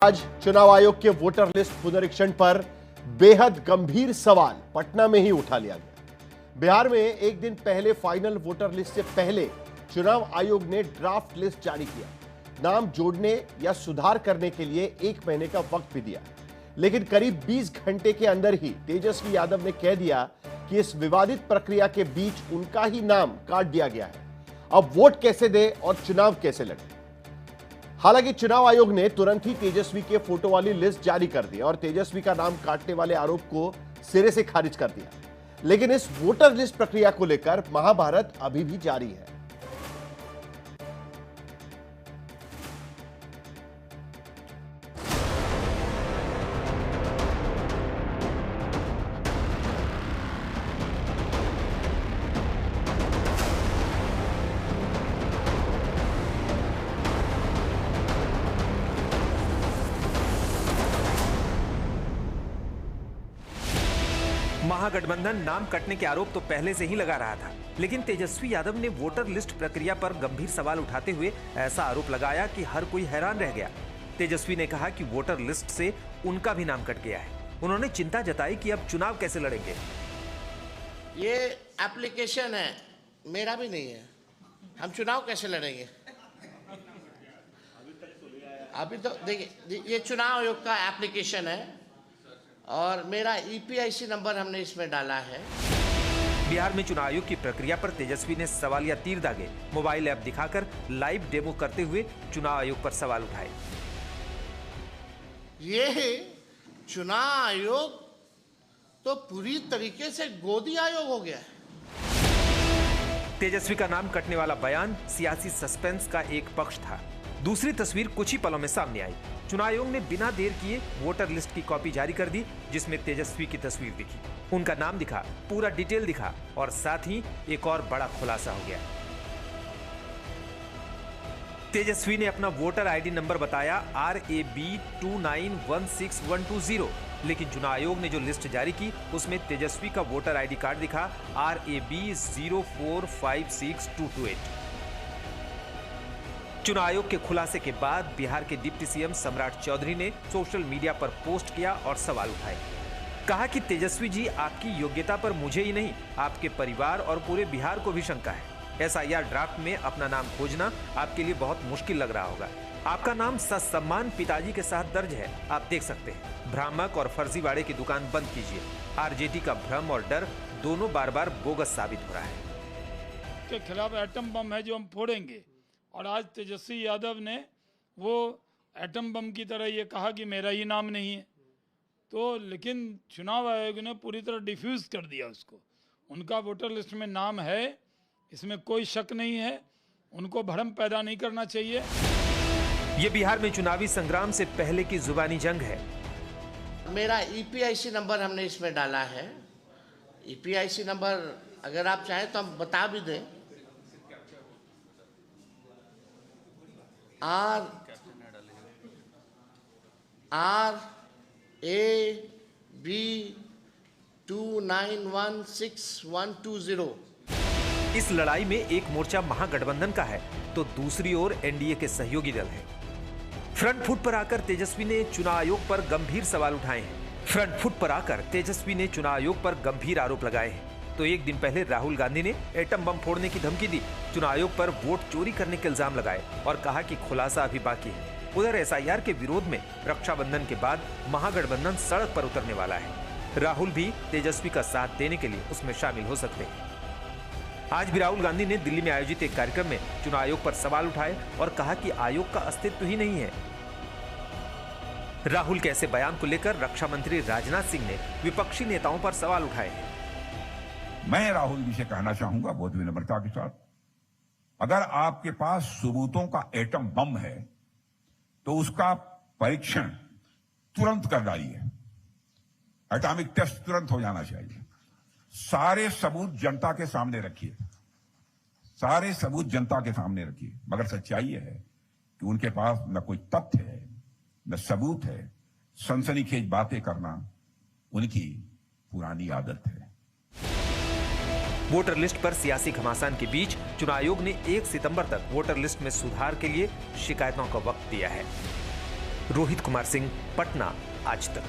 आज चुनाव आयोग के वोटर लिस्ट पुनरीक्षण पर बेहद गंभीर सवाल पटना में ही उठा लिया गया। बिहार में एक दिन पहले फाइनल वोटर लिस्ट से पहले चुनाव आयोग ने ड्राफ्ट लिस्ट जारी किया। नाम जोड़ने या सुधार करने के लिए 1 महीने का वक्त भी दिया, लेकिन करीब 20 घंटे के अंदर ही तेजस्वी यादव ने कह दिया कि इस विवादित प्रक्रिया के बीच उनका ही नाम काट दिया गया है। अब वोट कैसे दे और चुनाव कैसे लड़े। हालांकि चुनाव आयोग ने तुरंत ही तेजस्वी के फोटो वाली लिस्ट जारी कर दी और तेजस्वी का नाम काटने वाले आरोप को सिरे से खारिज कर दिया, लेकिन इस वोटर लिस्ट प्रक्रिया को लेकर महाभारत अभी भी जारी है। महागठबंधन नाम कटने के आरोप तो पहले से ही लगा रहा था, लेकिन तेजस्वी यादव ने वोटर लिस्ट प्रक्रिया पर गंभीर सवाल उठाते हुए ऐसा आरोप लगाया कि हर कोई हैरान रह गया। तेजस्वी ने कहा कि वोटर लिस्ट से उनका भी नाम कट गया है। उन्होंने चिंता जताई कि अब चुनाव कैसे लड़ेंगे। ये एप्लीकेशन है, मेरा भी नहीं है, हम चुनाव कैसे लड़ेंगे। अभी तो देखिए, ये चुनाव आयोग का एप्लीकेशन है और मेरा ईपीआईसी नंबर हमने इसमें डाला है। बिहार में चुनाव आयोग की प्रक्रिया पर तेजस्वी ने सवालिया तीर दागे। मोबाइल ऐप दिखाकर लाइव डेमो करते हुए चुनाव आयोग पर सवाल उठाए। ये चुनाव आयोग तो पूरी तरीके से गोदी आयोग हो गया है। तेजस्वी का नाम कटने वाला बयान सियासी सस्पेंस का एक पक्ष था। दूसरी तस्वीर कुछ ही पलों में सामने आई। चुनाव आयोग ने बिना देर किए वोटर लिस्ट की कॉपी जारी कर दी, जिसमें तेजस्वी की तस्वीर दिखी, उनका नाम दिखा, पूरा डिटेल दिखा और साथ ही एक और बड़ा खुलासा हो गया। तेजस्वी ने अपना वोटर आईडी नंबर बताया RAB 2916120, लेकिन चुनाव आयोग ने जो लिस्ट जारी की उसमें तेजस्वी का वोटर आईडी कार्ड दिखा RAB 0456228। चुनाव आयोग के खुलासे के बाद बिहार के डिप्टी सीएम सम्राट चौधरी ने सोशल मीडिया पर पोस्ट किया और सवाल उठाए। कहा कि तेजस्वी जी, आपकी योग्यता पर मुझे ही नहीं, आपके परिवार और पूरे बिहार को भी शंका है। SIR ड्राफ्ट में अपना नाम खोजना आपके लिए बहुत मुश्किल लग रहा होगा। आपका नाम ससम्मान पिताजी के साथ दर्ज है, आप देख सकते हैं। भ्रामक और फर्जीवाड़े की दुकान बंद कीजिए। RJD का भ्रम और डर दोनों बार बार बोगस साबित हो रहा है। के खिलाफ एटम बम है जो हम फोड़ेंगे, और आज तेजस्वी यादव ने वो एटम बम की तरह ये कहा कि मेरा ही नाम नहीं है, तो लेकिन चुनाव आयोग ने पूरी तरह डिफ्यूज कर दिया उसको। उनका वोटर लिस्ट में नाम है, इसमें कोई शक नहीं है। उनको भ्रम पैदा नहीं करना चाहिए। ये बिहार में चुनावी संग्राम से पहले की जुबानी जंग है। मेरा ईपीआईसी नंबर हमने इसमें डाला है। ईपीआईसी नंबर अगर आप चाहें तो हम बता भी दें। RAB 2916120। इस लड़ाई में एक मोर्चा महागठबंधन का है तो दूसरी ओर एनडीए के सहयोगी दल है। फ्रंट फुट पर आकर तेजस्वी ने चुनाव आयोग पर गंभीर सवाल उठाए हैं। फ्रंट फुट पर आकर तेजस्वी ने चुनाव आयोग पर गंभीर आरोप लगाए हैं। तो एक दिन पहले राहुल गांधी ने एटम बम फोड़ने की धमकी दी, चुनाव आयोग पर वोट चोरी करने के इल्जाम लगाए और कहा कि खुलासा अभी बाकी है। उधर SIR के विरोध में रक्षाबंधन के बाद महागठबंधन सड़क पर उतरने वाला है। राहुल भी तेजस्वी का साथ देने के लिए उसमें शामिल हो सकते हैं। आज भी राहुल गांधी ने दिल्ली में आयोजित एक कार्यक्रम में चुनाव आयोग पर सवाल उठाए और कहा कि आयोग का अस्तित्व ही नहीं है। राहुल के ऐसे बयान को लेकर रक्षा मंत्री राजनाथ सिंह ने विपक्षी नेताओं पर सवाल उठाए हैं। मैं राहुल जी से कहना चाहूंगा बहुत विनम्रता के साथ, अगर आपके पास सबूतों का एटम बम है तो उसका परीक्षण तुरंत कर डालिए। एटॉमिक टेस्ट तुरंत हो जाना चाहिए। सारे सबूत जनता के सामने रखिए, सारे सबूत जनता के सामने रखिए। मगर सच्चाई यह है कि उनके पास न कोई तथ्य है, न सबूत है। सनसनीखेज बातें करना उनकी पुरानी आदत है। वोटर लिस्ट पर सियासी घमासान के बीच चुनाव आयोग ने 1 सितंबर तक वोटर लिस्ट में सुधार के लिए शिकायतों का वक्त दिया है। रोहित कुमार सिंह, पटना, आज तक।